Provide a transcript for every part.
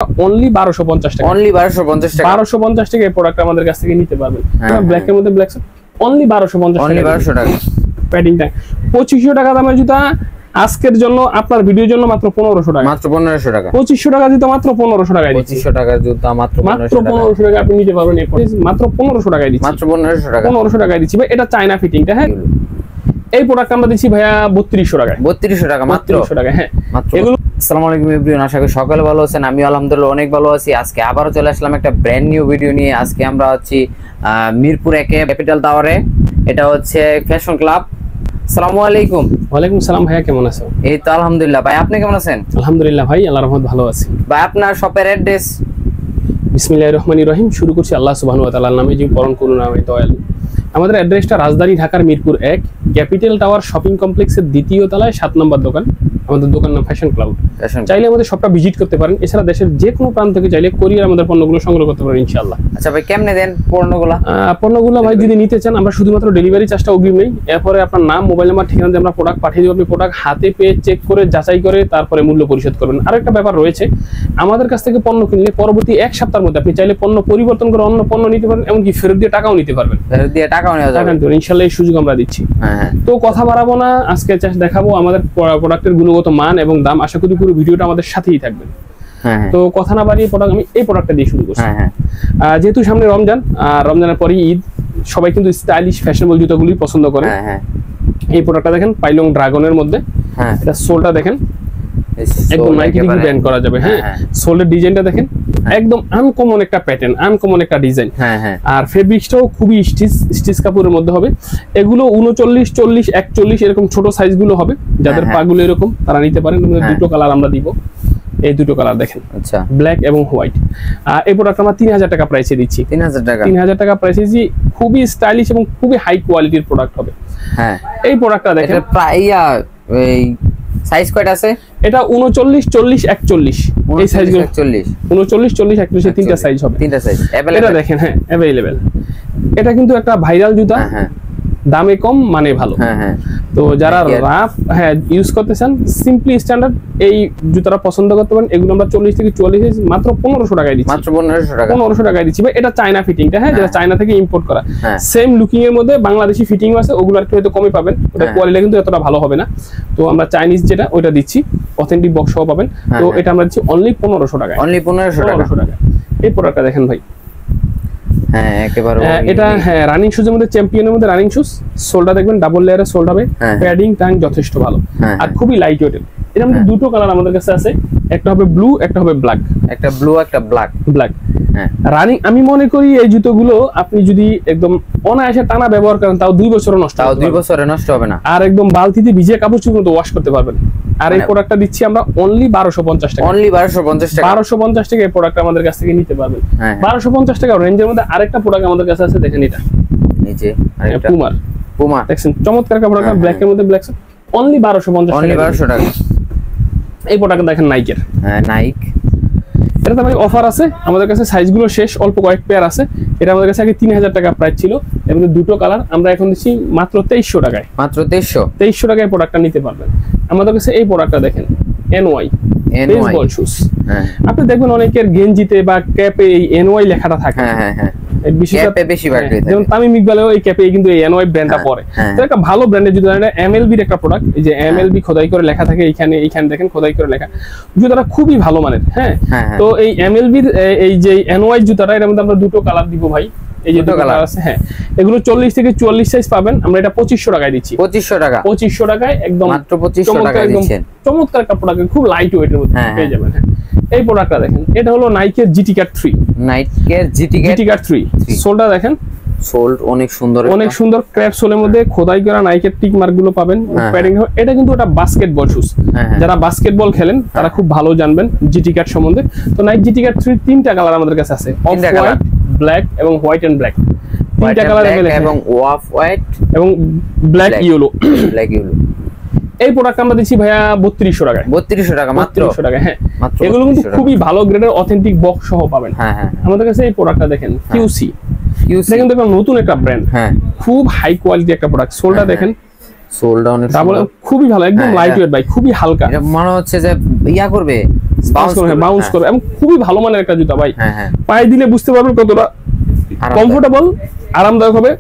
Only 1250 টাকা, only 1250 টাকা, 1250 টাকা এই প্রোডাক্ট আমাদের কাছ থেকে নিতে পারবেন। ব্ল্যাক এর মধ্যে ব্ল্যাক অনলি 1250 টাকা, অনলি 1200 টাকা। প্যাডিং ট্যাগ 2500 টাকা দামের জুতা আজকের জন্য আপনার ভিডিওর জন্য মাত্র 1500 টাকা, মাত্র 1500 টাকা। 2500 টাকা জুতা মাত্র 1500 টাকায় দিচ্ছি। 2500 টাকার জুতা মাত্র 1500 টাকা আপনি নিতে পারবেন। মাত্র 1500 টাকায় দিচ্ছি, মাত্র 1500 টাকা, 1500 টাকায় দিচ্ছি ভাই। এটা চায়না ফিটিংটা। হ্যাঁ, এই প্রোডাক্ট আমরা দিচ্ছি ভাইয়া 3200 টাকায়, 3200 টাকা মাত্র, 3200 টাকা। হ্যাঁ, মাত্র। এগুলো আসসালামু আলাইকুম এভরিওয়ান, আশা করি সকালে ভালো আছেন। আমি আলহামদুলিল্লাহ অনেক ভালো আছি। আজকে আবারও চলে আসলাম একটা ব্র্যান্ড নিউ ভিডিও নিয়ে। আজকে আমরা আছি মিরপুর 1 ক্যাপিটাল টাওয়ারে। এটা হচ্ছে ফ্যাশন ক্লাব। আসসালামু আলাইকুম। ওয়ালাইকুম সালাম ভাইয়া, কেমন আছো? এই তো আলহামদুলিল্লাহ। ভাই আপনি কেমন আছেন? আলহামদুলিল্লাহ ভাই, আল্লাহর রহমত ভালো আছি। ভাই আপনার শপের অ্যাড্রেস? বিসমিল্লাহির রহমানির রহিম। শুরু করছি আল্লাহ সুবহানাহু ওয়া তাআলার নামে, যিনি পরম করুণাময় দয়ালু। আমাদের অ্যাড্রেসটা রাজধানী ঢাকার মিরপুর 1 ক্যাপিটাল টাওয়ার শপিং কমপ্লেক্সের দ্বিতীয় তলায় 7 নম্বর দোকান। আমাদের দোকান নাম ফ্যাশন ক্লাউড। চাইলে আমাদের শপটা ভিজিট করতে পারেন। এছাড়া দেশের যে কোনো প্রান্ত থেকে চাইলে কোরিয়ার আমাদের পণ্যগুলো সংগ্রহ করতে পারেন ইনশাআল্লাহ। আচ্ছা ভাই, কেমনে দেন পণ্যগুলো ভাই যদি নিতে চান, আমরা শুধুমাত্র ডেলিভারি চার্জটা অগ্রিম নেই। এরপরে আপনার নাম, মোবাইল নাম্বার, ঠিকানা দিয়ে আমরা প্রোডাক্ট পাঠিয়ে দিব। আপনি প্রোডাক্ট হাতে পেয়ে চেক করে যাচাই করে তারপরে মূল্য পরিশোধ করবেন। আর একটা ব্যাপার রয়েছে, আমাদের কাছ থেকে পণ্য কিনলে পরবর্তী 1 সপ্তাহের মধ্যে আপনি চাইলে পণ্য পরিবর্তন করে অন্য পণ্য নিতে পারেন, এমনকি ফেরত দিয়ে টাকাও নিতে পারবেন। ফেরত দিয়ে টাকাও নেওয়া যাবে ইনশাআল্লাহ, এই সুযোগ আমরা দিচ্ছি। তো কথা বাড়াবো না, আজকে দেখাবো আমাদের প্রোডাক্টের গুণগত মান এবং দাম। আশা করি পুরো ভিডিওটা আমাদের সাথেই থাকবেন। তো কথা না বাড়িয়ে আমি এই প্রোডাক্টটা দিয়ে শুরু করছি। যেহেতু সামনে রমজান, আর রমজানের পরে ঈদ, সবাই কিন্তু স্টাইলিশ ফ্যাশনেবল জুতাগুলি পছন্দ করে। এই প্রোডাক্টটা দেখেন পাইলং ড্রাগনের মধ্যে। এটা সোলটা দেখেন একদম 90 ডিগ্রি ব্যান্ড করা যাবে। হ্যাঁ, সোলের ডিজাইনটা দেখেন একদম আনকমন একটা প্যাটার্ন, আনকমন একটা ডিজাইন। আর ফেব্রিক্সটাও খুবই স্টিচ কাপড়ের মধ্যে হবে। এগুলো 39, 40, 41 এরকম ছোট সাইজগুলো হবে। যাদের পাগুলো এরকম তারা নিতে পারেন। দুটো কালার আমরা দিব, এই দুটো কালার দেখেন, আচ্ছা, ব্ল্যাক এবং হোয়াইট। এই প্রোডাক্ট আমরা 3000 টাকা প্রাইসে দিচ্ছি। 3000 টাকা, 3000 টাকা প্রাইসে দিচ্ছি। খুবই স্টাইলিশ এবং খুবই হাই কোয়ালিটির প্রোডাক্ট হবে। হ্যাঁ, এই প্রোডাক্টটা দেখেন প্রায় এই সাইজ কয়টা আছে? এটা 39, 40, 41 এই সাইজগুলো। 39, 40, 41 এই তিনটা সাইজ হবে। তিনটা সাইজ এটা দেখেন। হ্যাঁ, अवेलेबल। এটা কিন্তু একটা ভাইরাল জুতা, দামে কম মানে ভালো। তো যারা রাফ ইউজ করতে চান, সিম্পলি স্ট্যান্ডার্ড এই জুতাটা পছন্দ করতে পারেন। এগুলো আমরা 40 থেকে 44 মাত্র 1500 টাকায় দিচ্ছি। মাত্র 1500 টাকায় দিচ্ছি ভাই। এটা চায়না ফিটিংটা। হ্যাঁ, যেটা চায়না থেকে ইম্পোর্ট করা। সেম লুকিং এর মধ্যে বাংলাদেশি ফিটিং আছে, ওগুলো একটু হয়তো কমই পাবেন। ওটা কোয়ালিটি কিন্তু এতটা ভালো হবে না। তো আমরা চাইনিজ যেটা ওইটা দিচ্ছি, অথেন্টিক বক্স সহ পাবেন। তো এটা আমরা দিচ্ছি অনলি 1500 টাকায়। অনলি 1500 টাকা। এই প্রোডাক্টটা দেখেন ভাই। হ্যাঁ, একেবারে এটা রানিং শুজের মধ্যে, চ্যাম্পিয়নের মধ্যে রানিং শুজ। সোলটা দেখবেন ডাবল লেয়ারের সোল হবে। প্যাডিং ট্যাং যথেষ্ট ভালো আর খুবই লাইট ওয়েট। এর মধ্যে দুটো কালার আমাদের কাছে আছে, একটা হবে ব্লু, একটা হবে ব্ল্যাক। একটা ব্লু, একটা ব্ল্যাক। রানিং আমি মনে করি এই জুতোগুলো আপনি যদি একদম অনায়াসে টানা ব্যবহার করেন, তাও 2 বছরও নষ্ট হবে। 2 বছরে নষ্ট হবে না। আর একদম বালতিতে ভিজিয়ে কাপড় চোপড় মতো ওয়াশ করতে পারবেন। আর এই প্রোডাক্টটা দিচ্ছি আমরা অনলি 1250 টাকা। অনলি 1250 টাকা। 1250 টাকা এই প্রোডাক্ট আমাদের কাছ থেকে নিতে পারবেন। 1250 টাকা রেঞ্জের মধ্যে আরেকটা প্রোডাক্ট আমাদের কাছে আছে, দেখেন এটা নিচে আরেকটা পুমা দেখছেন, চমৎকার কাপড়, ব্ল্যাক এর মধ্যে ব্ল্যাক। অনলি 1250 টাকা। অনলি 1200 টাকা। এই প্রোডাক্ট দেখেন নাইকের। নাইক, এটা তো ভাই অফার আছে আমাদের কাছে। সাইজগুলো শেষ, অল্প কয়েক পেয়ার আছে। এটা আমাদের কাছে আগে 3000 টাকা প্রাইস ছিল। এর মধ্যে দুটো কালার আমরা এখন দিচ্ছি মাত্র 2300 টাকায়। মাত্র 2300 টাকায় প্রোডাক্টটা নিতে পারবেন আমাদের কাছে। এই প্রোডাক্টটা দেখেন এনওয়াই বেসবল শুজ। আপনি দেখবেন অনেকের গেঞ্জিতে বা ক্যাপে এই এনওয়াই লেখাটা থাকে। যেমন তামিম ইকবালেও এই ক্যাপে কিন্তু এই এনওয়াই ব্র্যান্ডটা পরে। তো একটা ভালো ব্র্যান্ডের জুতা, এমএলবির একটা প্রোডাক্ট। এই যে এমএলবি খোদাই করে লেখা থাকে এইখানে দেখেন খোদাই করে লেখা। জুতাটা খুবই ভালো মানের। হ্যাঁ, তো এই এমএলবির এই যে এনওয়াই জুতাটা, এর মধ্যে আমরা দুটো কালার দিব ভাই। এই যে দুটো কালার আছে। হ্যাঁ, এগুলো 40 থেকে 44 সাইজ পাবেন। আমরা এটা 2500 টাকায় দিচ্ছি। 2500 টাকা। 2500 টাকায় একদম মাত্র 2500 টাকায় দিচ্ছেন। চমৎকার একটা প্রোডাক্ট, খুব লাইট ওয়েটের মধ্যে পেয়ে যাবেন। হ্যাঁ, এই প্রোডাক্টটা দেখেন, এটা হলো নাইকের জিটি কাট 3। নাইকের জিটি কাট 3 সোলটা দেখেন, সোল অনেক সুন্দর, অনেক সুন্দর ক্র্যাপ সোলের মধ্যে খোদাই করা নাইকের টিক মার্ক গুলো পাবেন। প্যাডিং, এটা কিন্তু একটা বাস্কেটবল শুজ। যারা বাস্কেটবল খেলেন তারা খুব ভালো জানবেন জিটি কাট সম্বন্ধে। তো নাইক জিটি কাট 3 তিনটা কালার আমাদের কাছে আছে, অফ হোয়াইট, ব্ল্যাক এবং হোয়াইট এন্ড ব্ল্যাক। তিনটা কালার अवेलेबल এবং অফ হোয়াইট এবং ব্ল্যাক ইয়েলো। এই প্রোডাক্ট আমরা দিচ্ছি ভাইয়া 3200 টাকায়। 3200 টাকা মাত্র। 3200 টাকা। হ্যাঁ, এগুলো কিন্তু খুবই ভালো গ্রেডের অথেন্টিক বক্স সহ পাবেন। আমাদের কাছে এই প্রোডাক্টটা দেখেন কিউসি। দেখেন নতুন একটা ব্র্যান্ড। হ্যাঁ, খুব হাই কোয়ালিটি একটা প্রোডাক্ট। সোলটা দেখেন, সোলটা অনেক খুবই ভালো, একদম লাইট ওয়েট ভাই, খুবই হালকা। এটা মনে হচ্ছে যে ইয়া করবে, বাউন্স করবে এবং খুবই ভালো মানের একটা জুতা ভাই। পায়ে দিলে বুঝতে পারবেন কতটা কমফোর্টেবল, আরামদায়ক হবে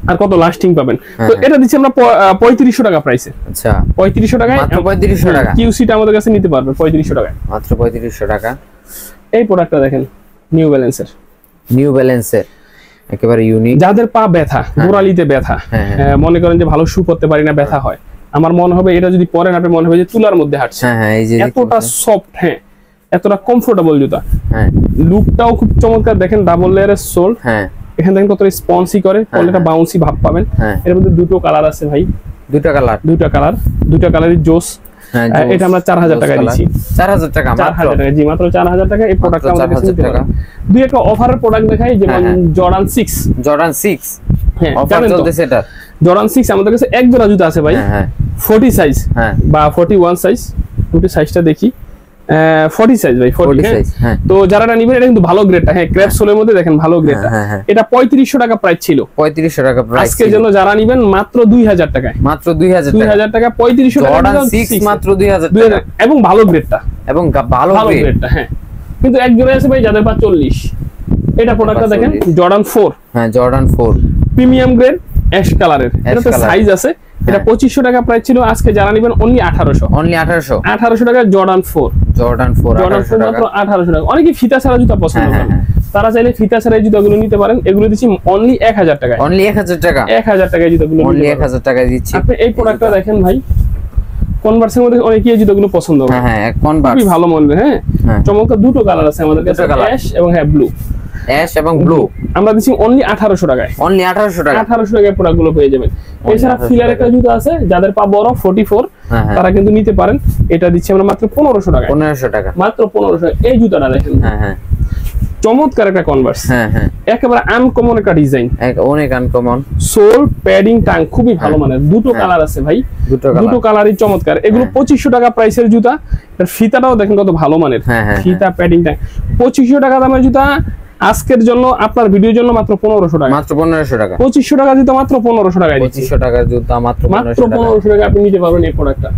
আর কত লাস্টিং পাবেন। তো এটা দিচ্ছি আমরা 3500 টাকা প্রাইসে। আচ্ছা 3500 টাকায়, মাত্র 3500 টাকা কিউসিটা আমাদের কাছে নিতে পারবে 3500 টাকায়, মাত্র 3500 টাকা। এই প্রোডাক্টটা দেখেন নিউ ব্যালেন্সের একেবারে ইউনিক। যাদের পা ব্যথা, গোড়ালিতে ব্যথা, মনে করেন যে ভালো শু পরতে পারি না, ব্যথা হয়, আমার মনে হবে এটা যদি পরেন আপনি মনে হবে যে তুলার মধ্যে হাঁটছে। এতটা সফট, এতটা কমফোর্টেবল জুতা। লুকটাও খুব চমৎকার, দেখেন ডাবল লেয়ারের সোল, এখানে দেখেন কত স্পঞ্জি করে, কোয়ালিটি বাউন্সি ভাব পাবেন। এর মধ্যে দুটো কালার আছে ভাই, দুটা কালারই জোস। এটা আমরা 4000 টাকা দিচ্ছি। 4000 টাকা জি, মাত্র 4000 টাকা। এই প্রোডাক্টটা আমাদের কাছে নিতে পারেন। দুই একটা অফারের প্রোডাক্ট দেখাই, যেমন জর্ডান 6। হ্যাঁ, অফার চলতেছে এটা। জর্ডান 6 আমাদের কাছে এক জোড়া জুতা আছে ভাই, 40 সাইজ বা 41 সাইজ, দুটো সাইজটা দেখি। 40 সাইজ ভাই, 40 সাইজ। তো যারা নিবেন এটা কিন্তু ভালো গ্রেডটা, ক্র্যাপ সোলের মধ্যে দেখেন ভালো গ্রেডটা। এটা 3500 টাকা প্রাইস ছিল, 3500 টাকা প্রাইস। আজকের জন্য যারা নিবেন মাত্র 2000 টাকায়, মাত্র 2000 টাকা, 3500 টাকা জর্ডান 6 মাত্র 2000 টাকা, এবং ভালো গ্রেডটা, এবং ভালো গ্রেডটা। কিন্তু এক জোড়া আছে ভাই যাদের পা 40। এটা প্রোডাক্টটা দেখেন Jordan 4, Jordan 4 premium grade ash কালারের। এটাতে সাইজ আছে। এটা 2500 টাকা প্রাইস ছিল, আজকে যারা নেবেন অনলি 1800 টাকা। জর্ডান 4 মাত্র 1800 টাকা। অনেকে ফিতা ছাড়া জুতা পছন্দ করেন, তারা চাইলে ফিতা ছাড়া এই জুতাগুলো নিতে পারেন। এগুলো দিচ্ছি অনলি 1000 টাকা, 1000 টাকায় জুতাগুলো, 1000 টাকায় দিচ্ছি। আপনি এই প্রোডাক্টটা দেখেন ভাই, কনভার্সের মধ্যে অনেকেই এই জুতাগুলো পছন্দ করে। খুবই ভালো মনে, চমৎকার দুটো কালার আছে আমাদের কাছে, অ্যাশ এবং ব্লু। আমরা দিচ্ছি অনলি 1800 টাকায়, 1800 টাকায় প্রোডাক্টগুলো পেয়ে যাবেন। এছাড়া ফিলার একটা জুতা আছে, যাদের পা বড় 44, তারা কিন্তু নিতে পারেন। এটা দিচ্ছি আমরা মাত্র 1500 টাকা, মাত্র 1500। এই জুতাটা দেখেন, চমৎকার একটা কনভার্স, একেবারে আনকমন একটা ডিজাইন, অনেক আনকমন। সোল, প্যাডিং, টাং খুবই ভালো মানের। দুটো কালার আছে ভাই, দুটো কালারই চমৎকার। এগুলো 2500 টাকা প্রাইসের জুতা। এর ফিতাটাও দেখেন কত ভালো মানের, ফিতা, প্যাডিং, টাং। 2500 টাকা দামের জুতা আজকের জন্য, আপনার ভিডিওর জন্য মাত্র 1500 টাকা, মাত্র 1500 টাকা। 2500 টাকা জুতা মাত্র 1500 টাকায়, 2500 টাকার জুতা মাত্র 1500 টাকা আপনি নিতে পারবেন এই প্রোডাক্টটা।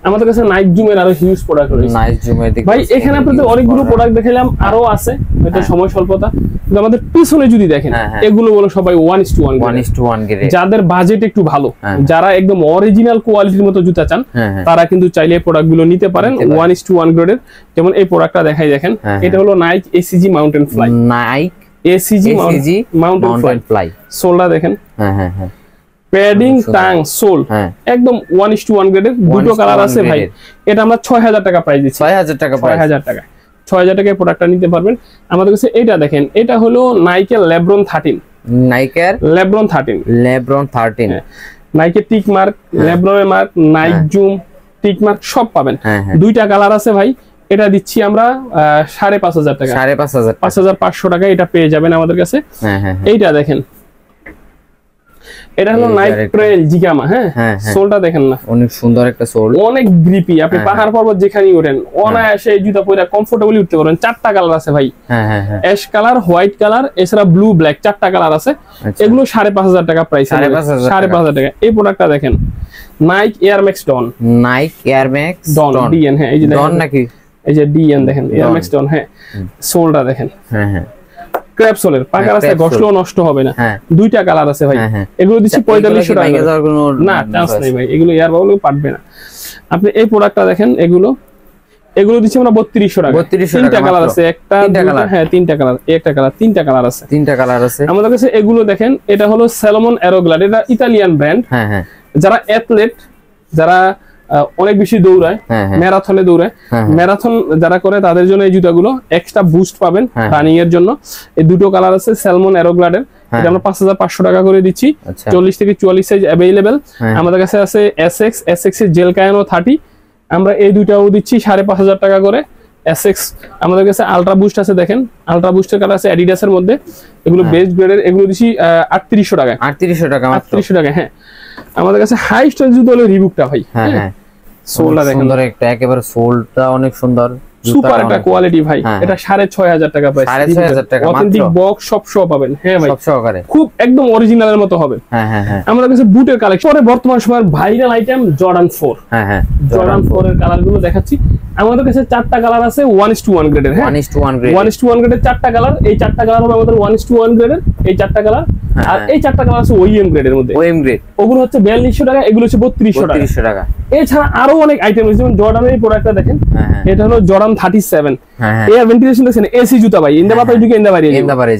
আমাদের কাছে নাইট জুমের আরো হিউজ প্রোডাক্ট রয়েছে। নাইট জুমের ভাই এখানে আপনাদের অনেকগুলো প্রোডাক্ট দেখালাম, আরো আছে, হয়তো সময় স্বল্পতা। কিন্তু আমাদের পিছনে যদি দেখেন, এগুলো বলো সবাই 1:1 গ্রেড। যাদের বাজেট একটু ভালো, যারা একদম অরিজিনাল কোয়ালিটির মতো জুতা চান, তারা কিন্তু চাইলে এই প্রোডাক্টগুলো নিতে পারেন 1:1 গ্রেডের। যেমন এই প্রোডাক্টটা দেখাই, দেখেন এটা হলো Nike ACG mountain fly, Nike ACG mountain fly. সোলটা দেখেন, প্যাডিং, টাং, সোল একদম 1:1 গ্রেডের। দুটো কালার আছে ভাই। এটা আমরা 6000 টাকা প্রাইস দিচ্ছি, 6000 টাকা, 6000 টাকা, 6000 টাকায় প্রোডাক্টটা নিতে পারবেন আমাদের কাছে। এটা দেখেন, এটা হলো নাইকের লেব্রন 13, নাইকের লেব্রন 13, নাইকের টিক মার্ক, লেব্রনের mark, Nike Zoom tick mark সব পাবেন। দুইটা কালার আছে ভাই। এটা দিচ্ছি আমরা 5500 টাকা, 5500 টাকা এটা পেয়ে যাবেন আমাদের কাছে। এইটা দেখেন, এটা হলো নাইক ট্রেল জিগামা। সোলটা দেখেন না, অনেক সুন্দর একটা সোল, অনেক গ্রিপি। আপনি পাহাড় পর্বত যেখানেই ওঠেন অনায়াসে এই জুতা পরে কমফোর্টেবলি উঠতে পারবেন। 4টা কালার আছে ভাই, অ্যাশ কালার, হোয়াইট কালার, এছাড়া ব্লু, ব্ল্যাক, 4টা কালার আছে। এগুলো 5500 টাকা প্রাইস, 5500 টাকা। এই প্রোডাক্টটা দেখেন, নাইক এয়ার ম্যাক্স ডন, নাইক এয়ার ম্যাক্স ডন ডিএন। এই যে ডন নাকি, এই যে ডিএন দেখেন, এয়ার ম্যাক্স ডন। সোলটা দেখেন, ক্র্যাপ সোলের, পাকা রাস্তায় ঘষলেও নষ্ট হবে না। দুইটা কালার আছে ভাই। এগুলো দিচ্ছি 4500 টাকা, না চান্স নেই ভাই, এগুলো এয়ার বাবল পারবে না। আপনি এই প্রোডাক্টটা দেখেন, এগুলো দিচ্ছি আমরা 3200 টাকা। 3টা কালার আছে, একটা দুটো, 3টা কালার, একটা কালার, 3টা কালার আছে, 3টা কালার আছে আমাদের কাছে। এগুলো দেখেন, এটা হলো স্যালোমন অ্যারোগ্লাড, এটা ইতালিয়ান ব্র্যান্ড। যারা অ্যাথলেট, যারা অনেক বেশি দৌড়ায়, ম্যারাথনে দৌড়ায়, ম্যারাথন যারা করে তাদের জন্য এই জুতাগুলো এক্সট্রা বুস্ট পাবেন রানিং এর জন্য। এই দুটো কালার আছে স্যালমন অ্যারোগ্লাডের, এটা আমরা 5500 টাকা করে দিচ্ছি। 40 থেকে 44 সাইজ अवेलेबल আমাদের কাছে আছে। SX এর জেল কায়ানো 30, আমরা এই দুইটাও দিচ্ছি 5500 টাকা করে। SX আমাদের কাছে আলট্রা বুস্ট আছে, দেখেন আলট্রা বুস্টের কালার আছে অ্যাডিডাস এর মধ্যে, এগুলো বেস্ট গ্রেডের। এগুলো দিচ্ছি 3800 টাকা, 3800 টাকা। আমাদের কাছে হাই স্টাইল জুতো হলো রিবুকটা ভাই। সোলটা দেখেন, সুন্দর একটা, একেবারে সোলটা অনেক সুন্দর, সুপার একটা কোয়ালিটি ভাই। এটা 6500 টাকা প্রাইস, 6500 টাকা। অথেন্টিক বক্স সব সহ পাবেন। ভাই সব সহকারে, খুব একদম অরিজিনালের মতো হবে। আমাদের কাছে বুটের কালেকশন। পরে বর্তমান সময়ের ভাইরাল আইটেম জর্ডান 4। জর্ডান 4 এর কালার গুলো দেখাচ্ছি। আমাদের কাছে 4টা কালার আছে 1:1 গ্রেডের। হ্যাঁ 1:1 গ্রেড, 1:1 গ্রেডের 4টা কালার। এই 4টা কালার হবে আমাদের 1:1 গ্রেডের, এই 4টা কালার। আর এই 4টা কালার আছে ওএম গ্রেডের মধ্যে। ওএম গ্রেড, ওগুলো হচ্ছে 4200 টাকা, এগুলো হচ্ছে 3200 টাকা। এছাড়া আরো অনেক আইটেম আছে, যেমন জর্ডানের এই প্রোডাক্টটা দেখেন, এটা হলো জর্ডান 37। এয়ার ভেন্টিলেশন দেখেন, এসি জুতা ভাই, ইন্দা বাতাস ঢুকে ইন্দা বাইরে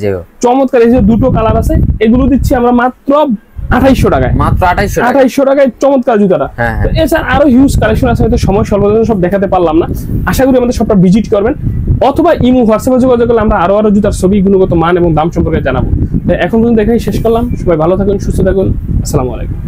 যাবে। চমৎকার, এই যে দুটো কালার আছে, এগুলো দিচ্ছি আমরা মাত্র 2800 টাকায়। মাত্র 2800 টাকায় চমৎকার জুতাটা। এছাড়া আরো হিউজ কালেকশন আছে, হয়তো সময় স্বল্প সব দেখাতে পারলাম না। আশা করি আমাদের সবটা ভিজিট করবেন, অথবা ইমো হোয়াটসঅ্যাপে যোগাযোগ করলে আমরা আরো জুতার ছবি, গুণগত মান এবং দাম সম্পর্কে জানাবো। এখন পর্যন্ত দেখাই শেষ করলাম। সবাই ভালো থাকুন, সুস্থ থাকুন, আসসালামু আলাইকুম।